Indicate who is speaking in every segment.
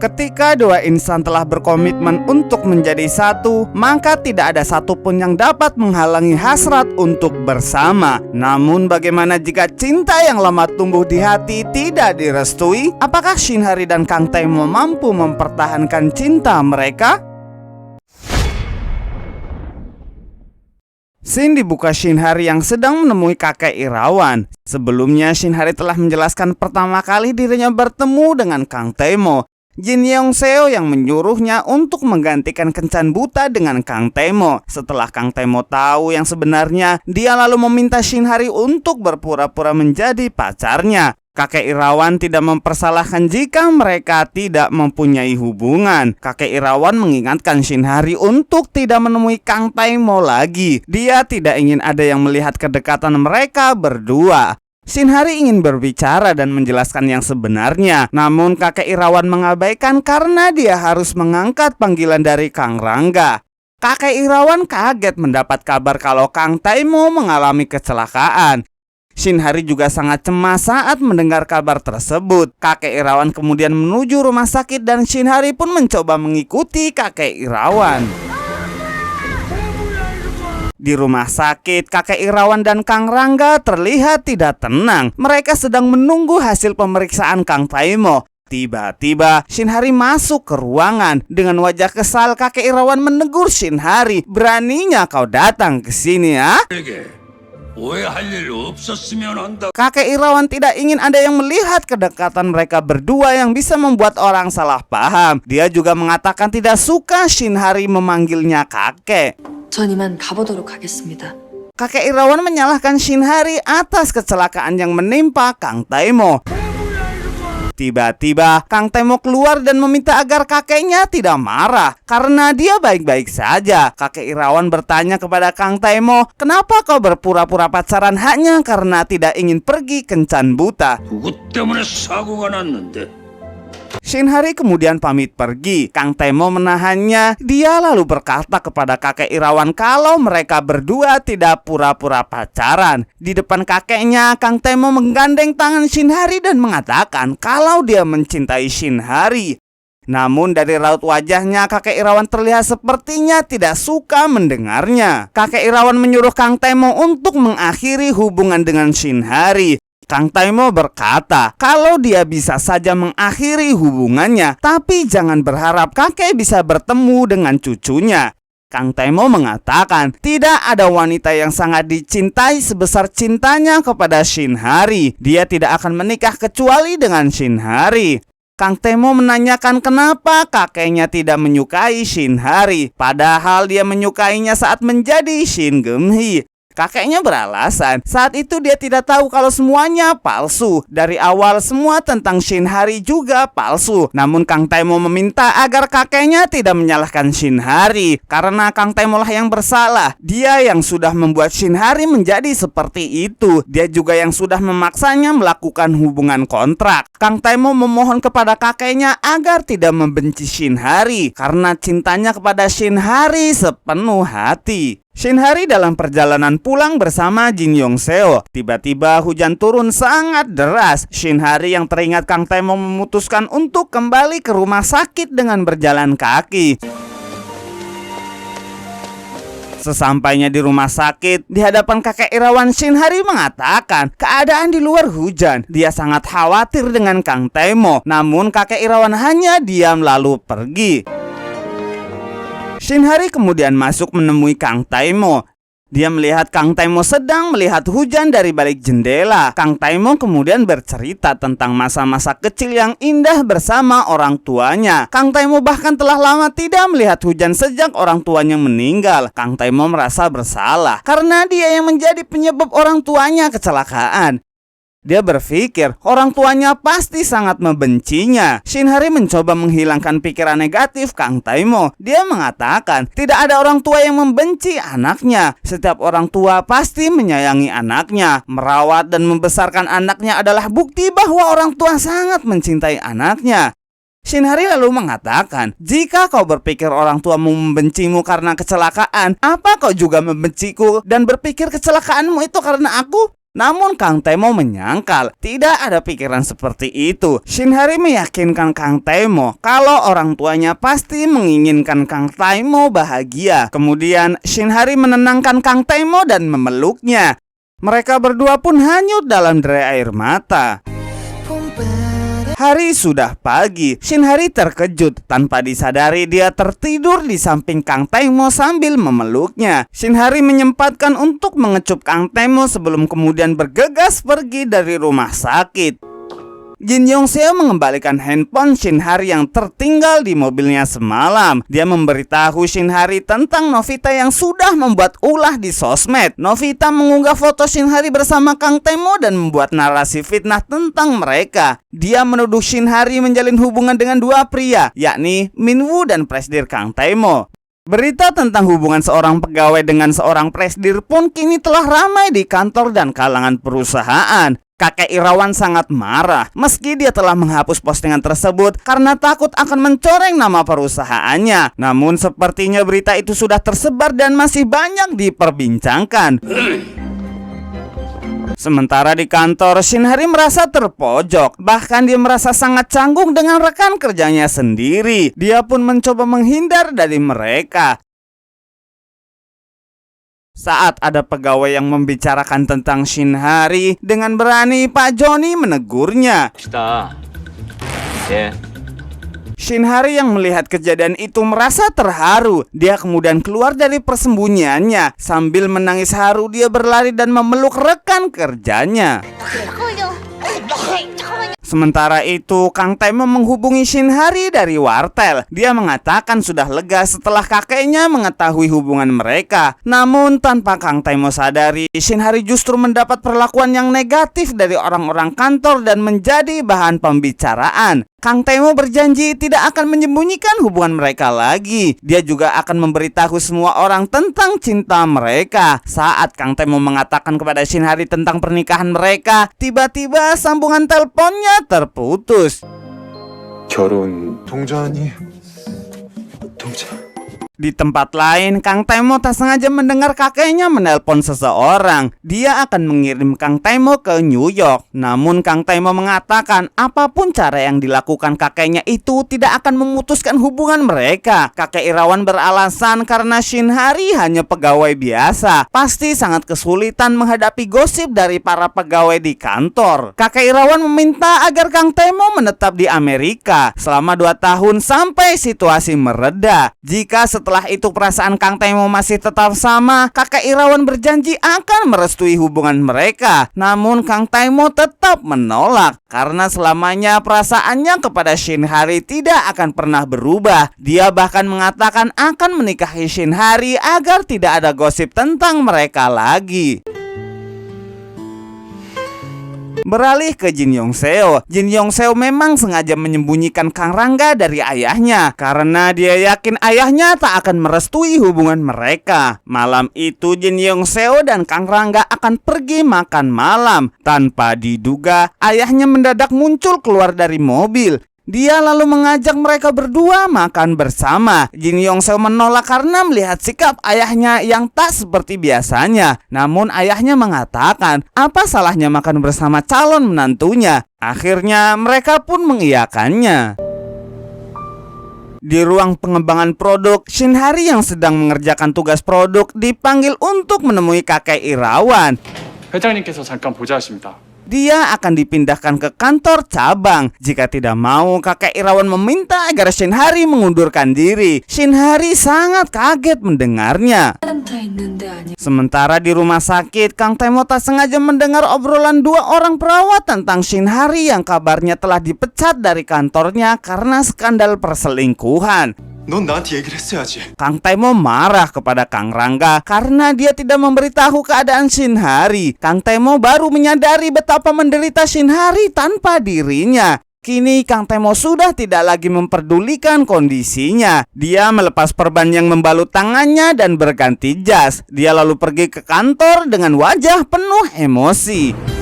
Speaker 1: Ketika dua insan telah berkomitmen untuk menjadi satu, maka tidak ada satupun yang dapat menghalangi hasrat untuk bersama. Namun bagaimana jika cinta yang lama tumbuh di hati tidak direstui? Apakah Shin Hari dan Kang Taemo mampu mempertahankan cinta mereka? Scene dibuka Shin Hari yang sedang menemui kakek Irawan. Sebelumnya Shin Hari telah menjelaskan pertama kali dirinya bertemu dengan Kang Taemo. Jin Yongseo yang menyuruhnya untuk menggantikan Kencan Buta dengan Kang Taemo. Setelah Kang Taemo tahu yang sebenarnya, dia lalu meminta Shin Hari untuk berpura-pura menjadi pacarnya. Kakek Irawan tidak mempersalahkan jika mereka tidak mempunyai hubungan. Kakek Irawan mengingatkan Shin Hari untuk tidak menemui Kang Taemo lagi. Dia tidak ingin ada yang melihat kedekatan mereka berdua. Shin Hari ingin berbicara dan menjelaskan yang sebenarnya, namun kakek Irawan mengabaikan karena dia harus mengangkat panggilan dari Kang Rangga. Kakek Irawan kaget mendapat kabar kalau Kang Taemo mengalami kecelakaan. Shin Hari juga sangat cemas saat mendengar kabar tersebut. Kakek Irawan kemudian menuju rumah sakit dan Shin Hari pun mencoba mengikuti kakek Irawan. Di rumah sakit, kakek Irawan dan Kang Rangga terlihat tidak tenang. Mereka sedang menunggu hasil pemeriksaan Kang Taemo. Tiba-tiba Shin Hari masuk ke ruangan. Dengan wajah kesal, kakek Irawan menegur Shin Hari. "Beraninya kau datang ke sini, ya?" Kakek Irawan tidak ingin ada yang melihat kedekatan mereka berdua yang bisa membuat orang salah paham. Dia juga mengatakan tidak suka Shin Hari memanggilnya kakek.
Speaker 2: 전 이만 가보도록 하겠습니다.
Speaker 1: Kakek Irawan menyalahkan Shin Hari atas kecelakaan yang menimpa Kang Taemo. Tiba-tiba Kang Taemo keluar dan meminta agar kakeknya tidak marah karena dia baik-baik saja. Kakek Irawan bertanya kepada Kang Taemo, "Kenapa kau berpura-pura pacaran hanya karena tidak ingin pergi Kencan Buta?" Shin Hari kemudian pamit pergi. Kang Taemo menahannya. Dia lalu berkata kepada kakek Irawan kalau mereka berdua tidak pura-pura pacaran. Di depan kakeknya, Kang Taemo menggandeng tangan Shin Hari dan mengatakan kalau dia mencintai Shin Hari. Namun dari raut wajahnya, kakek Irawan terlihat sepertinya tidak suka mendengarnya. Kakek Irawan menyuruh Kang Taemo untuk mengakhiri hubungan dengan Shin Hari. Kang Taemo berkata kalau dia bisa saja mengakhiri hubungannya, tapi jangan berharap kakek bisa bertemu dengan cucunya. Kang Taemo mengatakan tidak ada wanita yang sangat dicintai sebesar cintanya kepada Shin Hari. Dia tidak akan menikah kecuali dengan Shin Hari. Kang Taemo menanyakan kenapa kakeknya tidak menyukai Shin Hari, padahal dia menyukainya saat menjadi Shin Geum-hee. Kakeknya beralasan saat itu dia tidak tahu kalau semuanya palsu. Dari awal semua tentang Shin Hari juga palsu. Namun Kang Taemo meminta agar kakeknya tidak menyalahkan Shin Hari karena Kang Taemo lah yang bersalah. Dia yang sudah membuat Shin Hari menjadi seperti itu. Dia juga yang sudah memaksanya melakukan hubungan kontrak. Kang Taemo memohon kepada kakeknya agar tidak membenci Shin Hari karena cintanya kepada Shin Hari sepenuh hati. Shin Hari dalam perjalanan pulang bersama Jin Yongseo. Tiba-tiba hujan turun sangat deras. Shin Hari yang teringat Kang Taemo memutuskan untuk kembali ke rumah sakit dengan berjalan kaki. Sesampainya di rumah sakit, di hadapan kakek Irawan, Shin Hari mengatakan keadaan di luar hujan. Dia sangat khawatir dengan Kang Taemo. Namun kakek Irawan hanya diam lalu pergi. Shin Hari kemudian masuk menemui Kang Taemo. Dia melihat Kang Taemo sedang melihat hujan dari balik jendela. Kang Taemo kemudian bercerita tentang masa-masa kecil yang indah bersama orang tuanya. Kang Taemo bahkan telah lama tidak melihat hujan sejak orang tuanya meninggal. Kang Taemo merasa bersalah karena dia yang menjadi penyebab orang tuanya kecelakaan. Dia berpikir orang tuanya pasti sangat membencinya. Shin Hari mencoba menghilangkan pikiran negatif Kang Taemo. Dia mengatakan tidak ada orang tua yang membenci anaknya. Setiap orang tua pasti menyayangi anaknya. Merawat dan membesarkan anaknya adalah bukti bahwa orang tua sangat mencintai anaknya. Shin Hari lalu mengatakan, jika kau berpikir orang tuamu membencimu karena kecelakaan, apa kau juga membenciku dan berpikir kecelakaanmu itu karena aku? Namun Kang Temo menyangkal, tidak ada pikiran seperti itu. Shin Hari meyakinkan Kang Temo kalau orang tuanya pasti menginginkan Kang Temo bahagia. Kemudian Shin Hari menenangkan Kang Temo dan memeluknya. Mereka berdua pun hanyut dalam derai air mata. Hari sudah pagi. Shin Hari terkejut. Tanpa disadari dia tertidur di samping Kang Temo sambil memeluknya. Shin Hari menyempatkan untuk mengecup Kang Temo sebelum kemudian bergegas pergi dari rumah sakit. Jin Yong Seo mengembalikan handphone Shin Hari yang tertinggal di mobilnya semalam. Dia memberitahu Shin Hari tentang Novita yang sudah membuat ulah di sosmed. Novita mengunggah foto Shin Hari bersama Kang Temo dan membuat narasi fitnah tentang mereka. Dia menuduh Shin Hari menjalin hubungan dengan dua pria, yakni Min Woo dan Presdir Kang Temo. Berita tentang hubungan seorang pegawai dengan seorang presdir pun kini telah ramai di kantor dan kalangan perusahaan. Kakek Irawan sangat marah meski dia telah menghapus postingan tersebut karena takut akan mencoreng nama perusahaannya. Namun sepertinya berita itu sudah tersebar dan masih banyak diperbincangkan. Sementara di kantor, Shin Hari merasa terpojok. Bahkan dia merasa sangat canggung dengan rekan kerjanya sendiri. Dia pun mencoba menghindar dari mereka. Saat ada pegawai yang membicarakan tentang Shin Hari, dengan berani Pak Joni menegurnya. Shin Hari yang melihat kejadian itu merasa terharu. Dia kemudian keluar dari persembunyiannya. Sambil menangis haru, dia berlari dan memeluk rekan kerjanya. Sementara itu, Kang Temo menghubungi Shin Hari dari wartel. Dia mengatakan sudah lega setelah kakeknya mengetahui hubungan mereka. Namun tanpa Kang Temo sadari, Shin Hari justru mendapat perlakuan yang negatif dari orang-orang kantor dan menjadi bahan pembicaraan. Kang Temo berjanji tidak akan menyembunyikan hubungan mereka lagi. Dia juga akan memberitahu semua orang tentang cinta mereka. Saat Kang Temo mengatakan kepada Shin Hari tentang pernikahan mereka, tiba-tiba sambungan teleponnya terputus.
Speaker 3: 결혼 동전이 동전.
Speaker 1: Di tempat lain, Kang Temo tak sengaja mendengar kakeknya menelpon seseorang. Dia akan mengirim Kang Temo ke New York. Namun Kang Temo mengatakan apapun cara yang dilakukan kakeknya itu tidak akan memutuskan hubungan mereka. Kakek Irawan beralasan karena Shin Hari hanya pegawai biasa. Pasti sangat kesulitan menghadapi gosip dari para pegawai di kantor. Kakek Irawan meminta agar Kang Temo menetap di Amerika selama 2 tahun sampai situasi mereda. Jika setelah itu perasaan Kang Temo masih tetap sama, kakek Irawan berjanji akan merestui hubungan mereka. Namun Kang Temo tetap menolak karena selamanya perasaannya kepada Shin Hari tidak akan pernah berubah. Dia bahkan mengatakan akan menikahi Shin Hari agar tidak ada gosip tentang mereka lagi. Beralih ke Jin Yong Seo. Jin Yong Seo memang sengaja menyembunyikan Kang Rangga dari ayahnya karena dia yakin ayahnya tak akan merestui hubungan mereka. Malam itu Jin Yong Seo dan Kang Rangga akan pergi makan malam. Tanpa diduga, ayahnya mendadak muncul keluar dari mobil. Dia lalu mengajak mereka berdua makan bersama. Jin Yong Seo menolak karena melihat sikap ayahnya yang tak seperti biasanya. Namun ayahnya mengatakan, apa salahnya makan bersama calon menantunya? Akhirnya mereka pun mengiyakannya. Di ruang pengembangan produk, Shin Hari yang sedang mengerjakan tugas produk dipanggil untuk menemui kakek Irawan.
Speaker 4: 회장님께서 잠깐 보자 하십니다.
Speaker 1: Dia akan dipindahkan ke kantor cabang. Jika tidak mau, kakek Irawan meminta agar Shin Hari mengundurkan diri. Shin Hari sangat kaget mendengarnya. Sementara di rumah sakit, Kang Temo tak sengaja mendengar obrolan 2 orang perawat tentang Shin Hari yang kabarnya telah dipecat dari kantornya karena skandal perselingkuhan.
Speaker 3: 넌 나한테 얘기를 했어야지.
Speaker 1: Kang Temo marah kepada Kang Rangga karena dia tidak memberitahu keadaan Shin Hari. Kang Temo baru menyadari betapa menderita Shin Hari tanpa dirinya. Kini Kang Temo sudah tidak lagi memperdulikan kondisinya. Dia melepas perban yang membalut tangannya dan berganti jas. Dia lalu pergi ke kantor dengan wajah penuh emosi.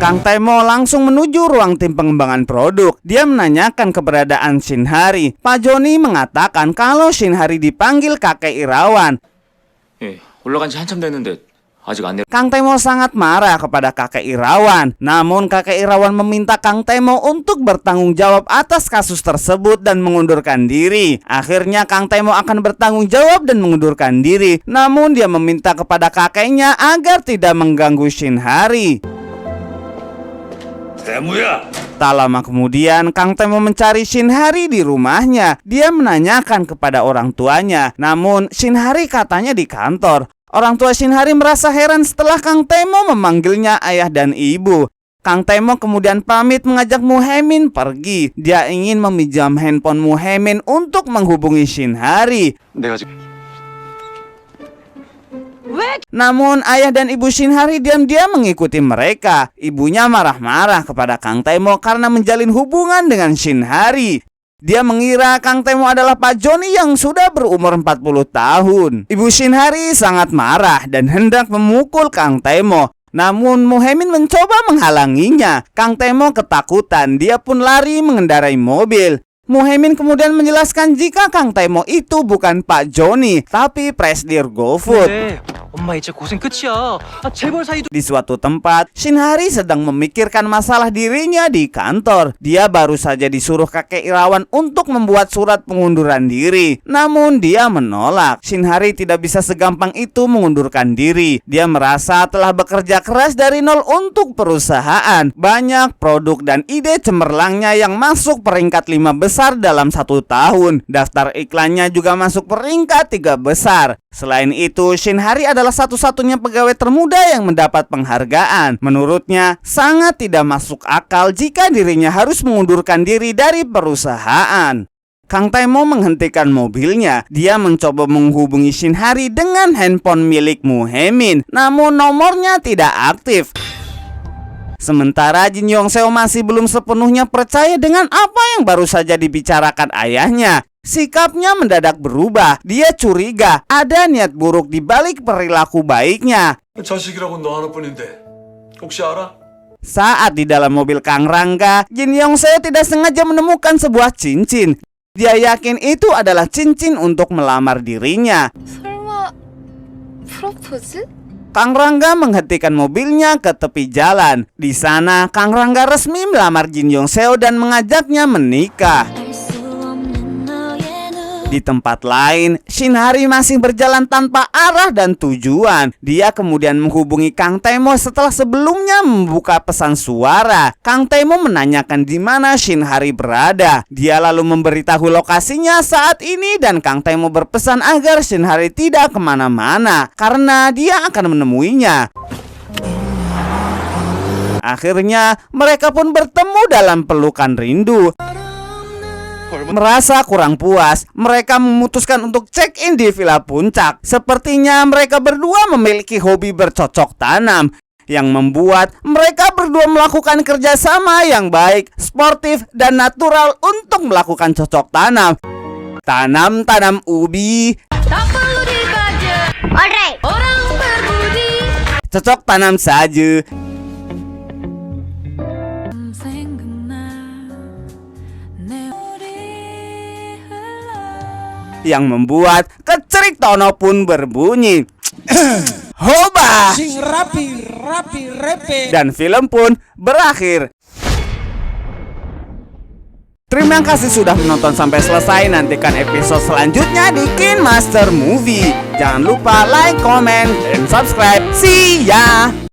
Speaker 1: Kang Temo langsung menuju ruang tim pengembangan produk. Dia menanyakan keberadaan Shin Hari. Pak Joni mengatakan kalau Shin Hari dipanggil kakek Irawan.
Speaker 4: 예, 올라간 지 한참 됐는데
Speaker 5: 아직 안 내.
Speaker 1: Kang Temo sangat marah kepada kakek Irawan. Namun kakek Irawan meminta Kang Temo untuk bertanggung jawab atas kasus tersebut dan mengundurkan diri. Akhirnya Kang Temo akan bertanggung jawab dan mengundurkan diri. Namun dia meminta kepada kakeknya agar tidak mengganggu Shinhari. Tak lama kemudian, Kang Temo mencari Shinhari di rumahnya. Dia menanyakan kepada orang tuanya, namun Shinhari katanya di kantor. Orang tua Shinhari merasa heran setelah Kang Temo memanggilnya ayah dan ibu. Kang Temo kemudian pamit mengajak Muhaemin pergi. Dia ingin meminjam handphone Muhaemin untuk menghubungi Shinhari.
Speaker 3: 내가 지금
Speaker 1: Namun ayah dan ibu Shinhari diam-diam mengikuti mereka. Ibunya marah-marah kepada Kang Temo karena menjalin hubungan dengan Shinhari. Dia mengira Kang Temo adalah Pak Joni yang sudah berumur 40 tahun. Ibu Shinhari sangat marah dan hendak memukul Kang Temo. Namun Muhaemin mencoba menghalanginya. Kang Temo ketakutan, dia pun lari mengendarai mobil. Muhaemin kemudian menjelaskan jika Kang Temo itu bukan Pak Joni, tapi Presidir GoFood.
Speaker 5: 엄마 이제 고생 끝이야. 재벌 사이도.
Speaker 1: Di suatu tempat, Shinhari sedang memikirkan masalah dirinya di kantor. Dia baru saja disuruh kakek Irawan untuk membuat surat pengunduran diri. Namun dia menolak. Shinhari tidak bisa segampang itu mengundurkan diri. Dia merasa telah bekerja keras dari nol untuk perusahaan. Banyak produk dan ide cemerlangnya yang masuk peringkat 5 besar dalam 1 tahun. Daftar iklannya juga masuk peringkat 3 besar. Selain itu, Shinhari adalah satu-satunya pegawai termuda yang mendapat penghargaan. Menurutnya, sangat tidak masuk akal jika dirinya harus mengundurkan diri dari perusahaan. Kang Temo menghentikan mobilnya. Dia mencoba menghubungi Shinhari dengan handphone milik Muhaemin, namun nomornya tidak aktif. Sementara Jin Yongseo masih belum sepenuhnya percaya dengan apa yang baru saja dibicarakan ayahnya. Sikapnya mendadak berubah. Dia curiga ada niat buruk di balik perilaku baiknya.
Speaker 3: 자식이라고 너 하나뿐인데 혹시 알아?
Speaker 1: Saat di dalam mobil Kang Rangga, Jin Yongseo tidak sengaja menemukan sebuah cincin. Dia yakin itu adalah cincin untuk melamar dirinya.
Speaker 6: 설마 프로포즈?
Speaker 1: Kang Rangga menghentikan mobilnya ke tepi jalan. Di sana, Kang Rangga resmi melamar Jin Yongseo dan mengajaknya menikah. Di tempat lain, Shinhari masih berjalan tanpa arah dan tujuan. Dia kemudian menghubungi Kang Temo setelah sebelumnya membuka pesan suara. Kang Temo menanyakan di mana Shinhari berada. Dia lalu memberitahu lokasinya saat ini dan Kang Temo berpesan agar Shinhari tidak kemana-mana karena dia akan menemuinya. Akhirnya, mereka pun bertemu dalam pelukan rindu. Merasa kurang puas, mereka memutuskan untuk check-in di Villa Puncak. Sepertinya mereka berdua memiliki hobi bercocok tanam yang membuat mereka berdua melakukan kerjasama yang baik, sportif, dan natural untuk melakukan cocok tanam. Tanam ubi. Cocok tanam saja. Yang membuat kecerik Tono pun berbunyi. Hoba! Dan film pun berakhir. Terima kasih sudah menonton sampai selesai. Nantikan episode selanjutnya di Kin Master Movie. Jangan lupa like, comment, dan subscribe. See ya!